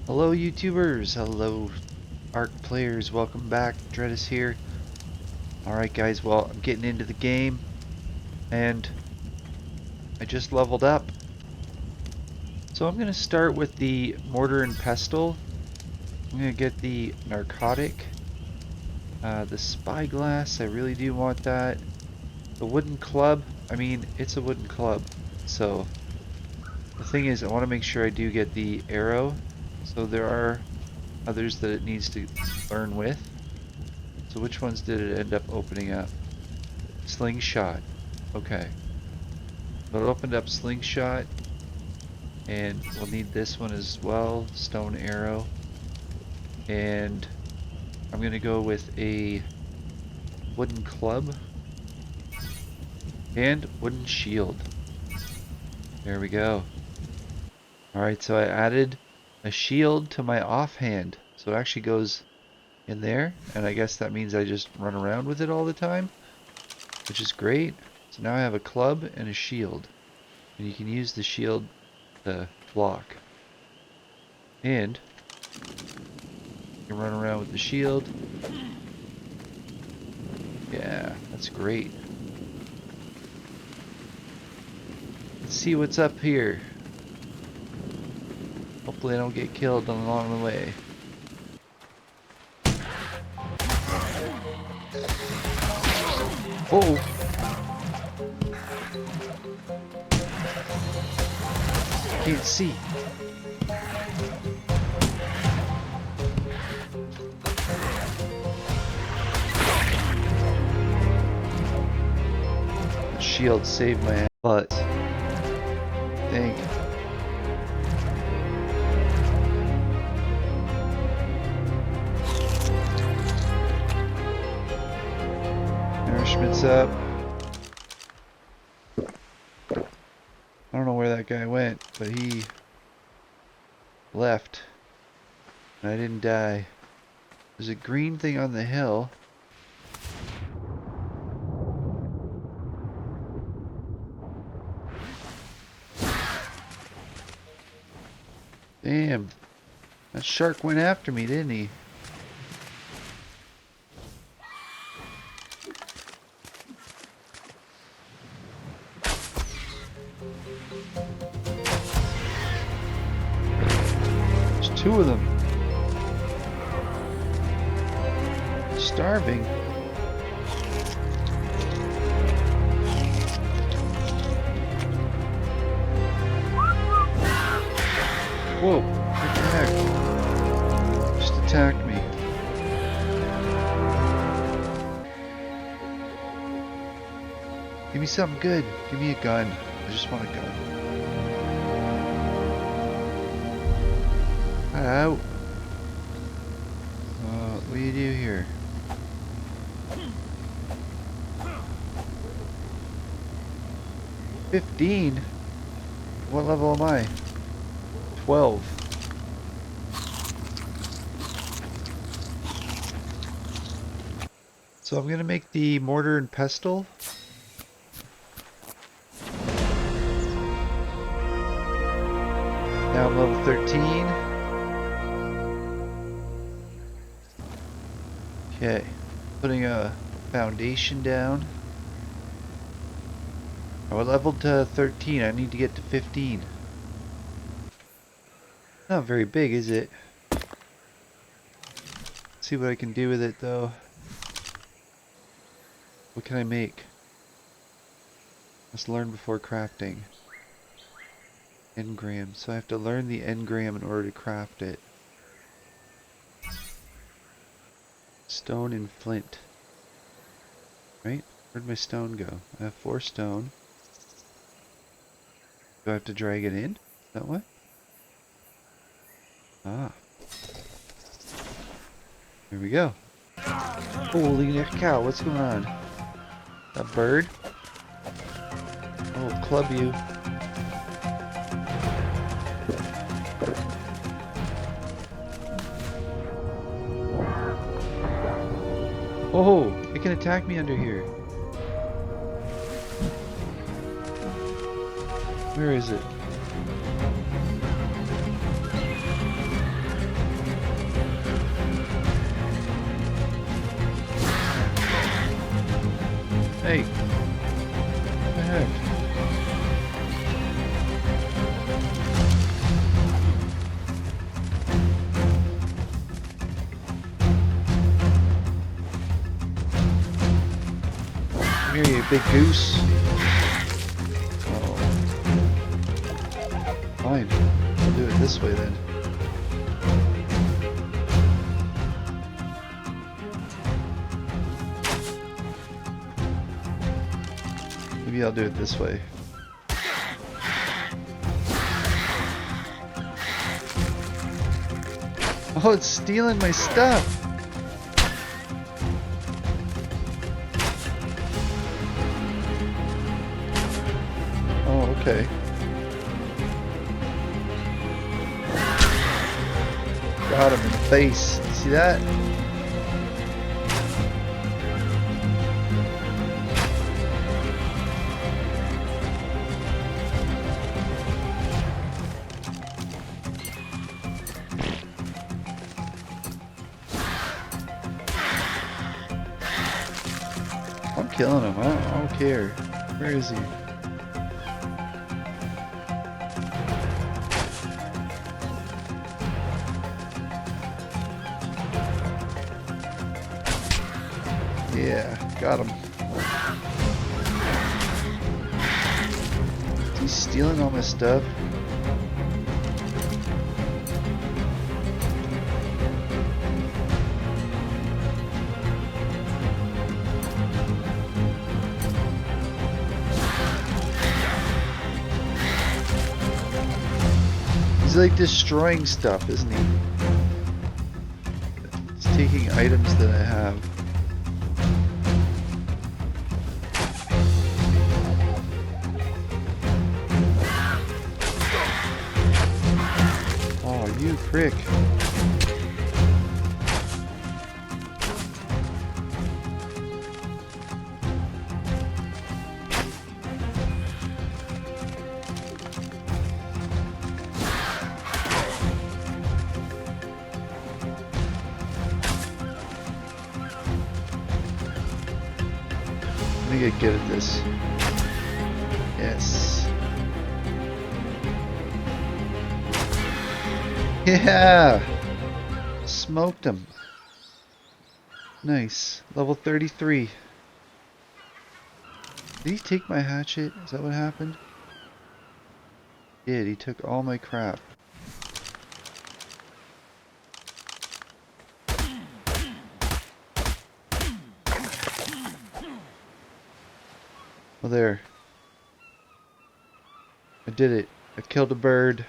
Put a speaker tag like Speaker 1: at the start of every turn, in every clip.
Speaker 1: Hello YouTubers, hello ARC players, welcome back, Dreadis here. Alright guys, well I'm getting into the game and I just leveled up. So I'm going to start with the mortar and pestle. I'm going to get the narcotic, the spyglass, I really do want that. The wooden club, I mean it's a wooden club. So the thing is I want to make sure I do get the arrow. So there are others that it needs to learn with. So which ones did it end up opening up? Slingshot. Okay. So it opened up slingshot, and we'll need this one as well. Stone arrow. And I'm going to go with a wooden club and wooden shield. There we go. Alright, so I added a shield to my offhand. So it actually goes in there, and I guess that means I just run around with it all the time, which is great. So now I have a club and a shield. And you can use the shield to block. And you can run around with the shield. Yeah, that's great. Let's see what's up here. Hopefully I don't get killed along the way. Oh! Can't see. The shield saved my butt. Thank. Nourishment's up. I don't know where that guy went, but he left. And I didn't die. There's a green thing on the hill. Damn. That shark went after me, didn't he? There's two of them. Starving. Whoa, what the heck? Just attacked me. Give me something good. Give me a gun. I just want a gun. Out. What do you do here? $15? What level am I? 12. So I'm gonna make the mortar and pestle. Now I'm level 13. Okay, putting a foundation down. I leveled to 13. I need to get to 15. Not very big, is it? Let's see what I can do with it, though. What can I make? Let's learn before crafting. Engram. So I have to learn the engram in order to craft it. Stone and flint. Right? Where'd my stone go? I have 4 stone. Do I have to drag it in? Is that what? Ah. Here we go. Holy cow, what's going on? A bird? I'll club you. Oh, it can attack me under here. Where is it? big goose. Oh. Fine. I'll do it this way then. Maybe I'll do it this way. Oh, it's stealing my stuff! Oh, okay. Got him in the face. See that? I'm killing him. I don't care. Where is he? Yeah, got him. He's stealing all my stuff. He's like destroying stuff, isn't he? He's taking items that I have. Oh, you prick. Let me get good at this. Yes. Yeah! Smoked him. Nice. Level 33. Did he take my hatchet? Is that what happened? He did. He took all my crap. Oh, there. I did it. I killed a bird.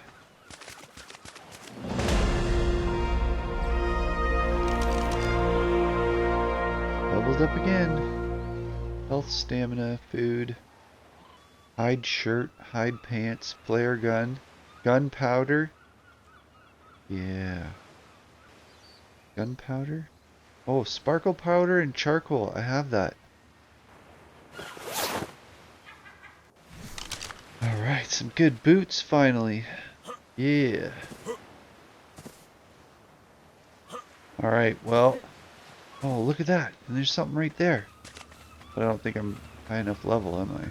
Speaker 1: Leveled up again. Health, stamina, food. Hide shirt, hide pants, flare gun, gunpowder. Yeah. Gunpowder? Oh, sparkle powder and charcoal. I have that. Alright, some good boots finally. Yeah. Alright, well. Oh, look at that. And there's something right there. But I don't think I'm high enough level, am I?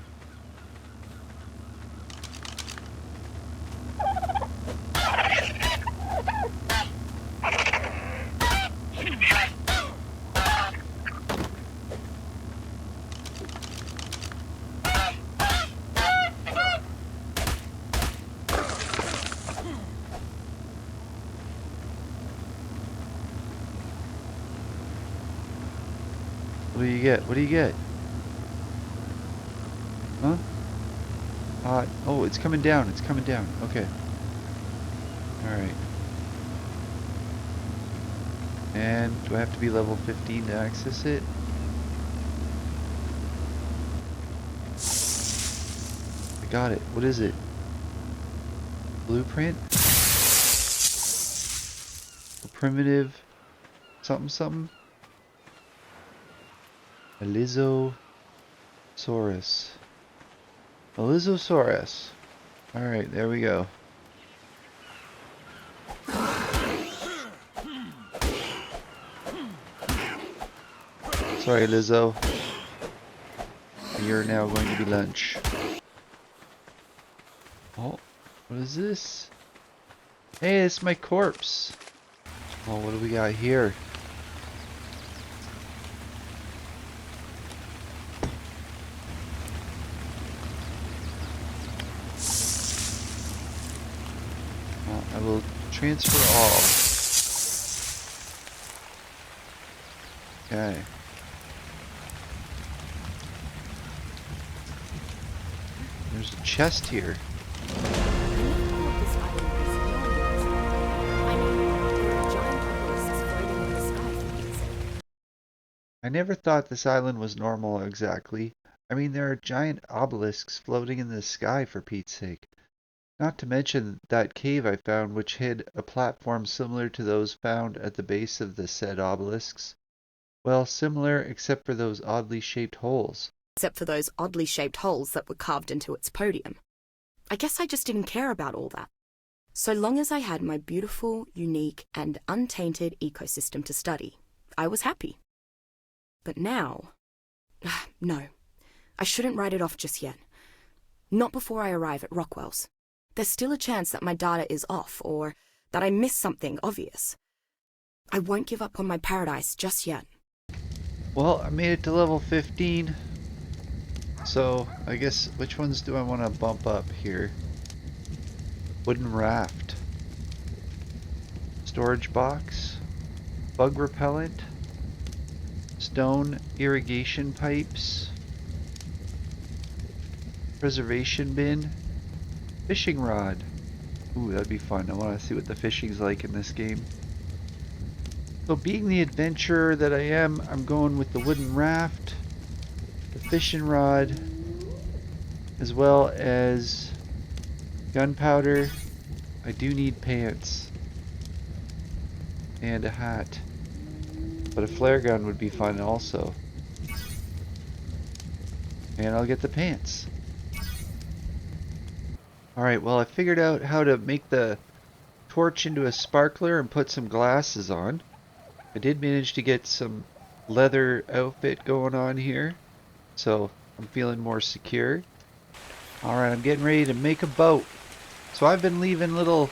Speaker 1: What do you get? What do you get? Huh? Oh, it's coming down. It's coming down. Okay. Alright. And do I have to be level 15 to access it? I got it. What is it? Blueprint? A primitive something something? Elizosaurus. Elizosaurus. Alright, there we go. Sorry, Lizzo. You're now going to be lunch. Oh, what is this? Hey, it's my corpse. Oh, what do we got here? Transfer all. Okay. There's a chest here. I never thought this island was normal exactly. I mean, there are giant obelisks floating in the sky for Pete's sake. Not to mention that cave I found which hid a platform similar to those found at the base of the said obelisks. Well, similar except for those oddly shaped holes.
Speaker 2: Except for those oddly shaped holes that were carved into its podium. I guess I just didn't care about all that. So long as I had my beautiful, unique, and untainted ecosystem to study, I was happy. But now... no, I shouldn't write it off just yet. Not before I arrive at Rockwell's. There's still a chance that my data is off, or that I missed something obvious. I won't give up on my paradise just yet.
Speaker 1: Well, I made it to level 15. So, I guess, which ones do I want to bump up here? Wooden raft. Storage box. Bug repellent. Stone irrigation pipes. Preservation bin. Fishing rod. Ooh, that'd be fun. I want to see what the fishing's like in this game. So being the adventurer that I am, I'm going with the wooden raft, the fishing rod, as well as gunpowder. I do need pants and a hat, but a flare gun would be fun also. And I'll get the pants. Alright, well I figured out how to make the torch into a sparkler and put some glasses on. I did manage to get some leather outfit going on here, so I'm feeling more secure. Alright, I'm getting ready to make a boat. So I've been leaving little,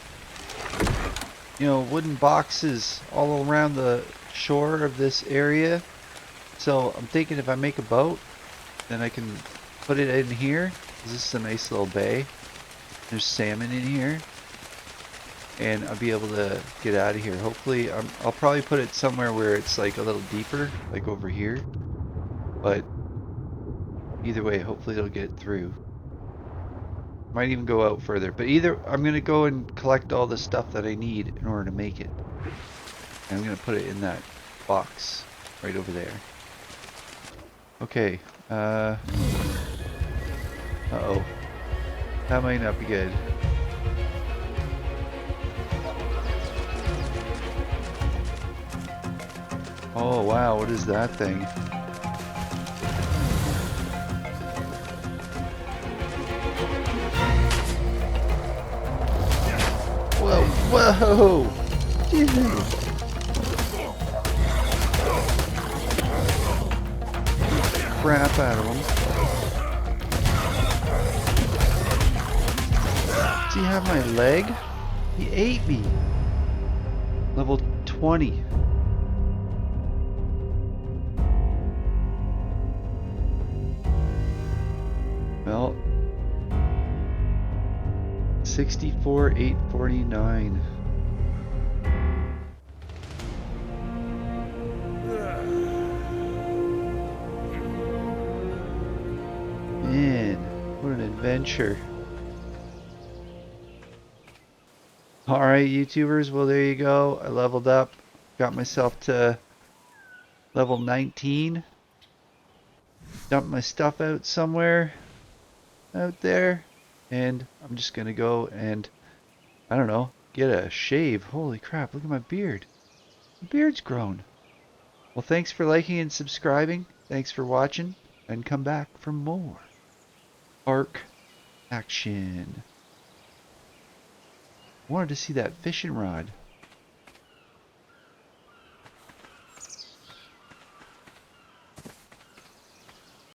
Speaker 1: wooden boxes all around the shore of this area. So I'm thinking if I make a boat, then I can put it in here. This is a nice little bay. There's salmon in here. And I'll be able to get out of here. Hopefully, I'll probably put it somewhere where it's like a little deeper, like over here. But either way, hopefully it'll get through. Might even go out further. But either, I'm going to go and collect all the stuff that I need in order to make it. And I'm going to put it in that box right over there. Okay. Uh-oh. That might not be good. Oh wow, what is that thing? Whoa, whoa! Jesus! Crap out of him. Does he have my leg? He ate me! Level 20. Well, 64,849. Man, what an adventure. Alright, YouTubers, well there you go. I leveled up, got myself to level 19. Dumped my stuff out somewhere out there, and I'm just gonna go and, I don't know, get a shave. Holy crap, look at my beard. My beard's grown. Well, thanks for liking and subscribing. Thanks for watching, and come back for more Ark action. Wanted to see that fishing rod.